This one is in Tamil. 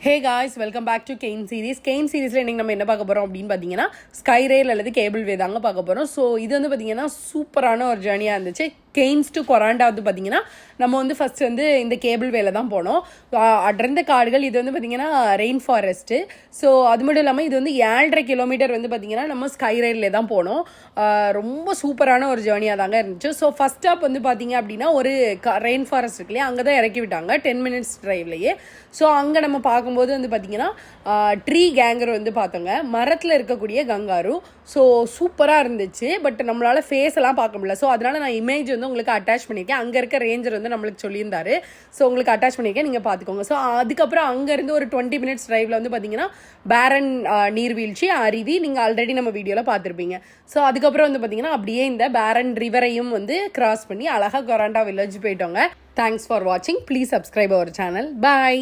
Hey guys, welcome back to gain series. கெயின் சீரிஸில் இன்றைக்கி நம்ம என்ன பார்க்க போகிறோம் அப்படின்னு பார்த்தீங்கன்னா, ஸ்கை ரயில் அல்லது கேபிள் வே தாங்க பார்க்க போகிறோம். ஸோ இது வந்து பார்த்தீங்கன்னா சூப்பரான ஒரு ஜேர்னியாக இருந்துச்சு. கெய்ன்ஸ் டு கொராண்டா வந்து பார்த்தீங்கன்னா நம்ம வந்து ஃபஸ்ட் வந்து இந்த கேபிள் வேல தான் போனோம். அடர்ந்த காடுகள், இது வந்து பார்த்தீங்கன்னா ரெயின் ஃபாரஸ்ட்டு. ஸோ அது மட்டும் இல்லாமல் இது வந்து 7.5 கிலோமீட்டர் வந்து பார்த்தீங்கன்னா நம்ம ஸ்கை ரயிலே தான் போனோம். ரொம்ப சூப்பரான ஒரு ஜேர்னியாக தாங்க இருந்துச்சு. ஸோ ஃபஸ்ட் ஸ்டாப் வந்து பார்த்தீங்க அப்படின்னா ஒரு ரெயின் ஃபாரஸ்ட் இருக்கு இல்லையா, அங்கே தான் இறக்கி விட்டாங்க 10 மினிட்ஸ் ட்ரைவ்லேயே. ஸோ அங்கே நம்ம பார்க்கும்போது வந்து பார்த்தீங்கன்னா ட்ரீ கேங்கர் வந்து பார்த்தோங்க, மரத்தில் இருக்கக்கூடிய கங்காரு. ஸோ சூப்பராக இருந்துச்சு. பட் நம்மளால் ஃபேஸ் எல்லாம் பார்க்க முடியல. ஸோ அதனால் நான் இமேஜ் வந்து உங்களுக்கு அட்டாச் பண்ணியிருக்கேன். அங்கே இருக்க ரேஞ்சர் வந்து நம்மளுக்கு சொல்லியிருந்தாரு. ஸோ உங்களுக்கு அட்டாச் பண்ணியிருக்கேன், நீங்கள் பார்த்துக்கோங்க. ஸோ அதுக்கப்புறம் அங்கேருந்து ஒரு 20 மினிட்ஸ் ட்ரைவில் வந்து பார்த்தீங்கன்னா பேரன் நீர்வீழ்ச்சி அருவி நீங்கள் ஆல்ரெடி நம்ம வீடியோவில் பார்த்துருப்பீங்க. ஸோ அதுக்கப்புறம் வந்து பார்த்தீங்கன்னா அப்படியே இந்த பேரன் ரிவரையும் வந்து கிராஸ் பண்ணி அழகாக கொராண்டா வில்லேஜ் போயிட்டோங்க. தேங்க்ஸ் ஃபார் வாட்சிங். Please subscribe our channel. Bye.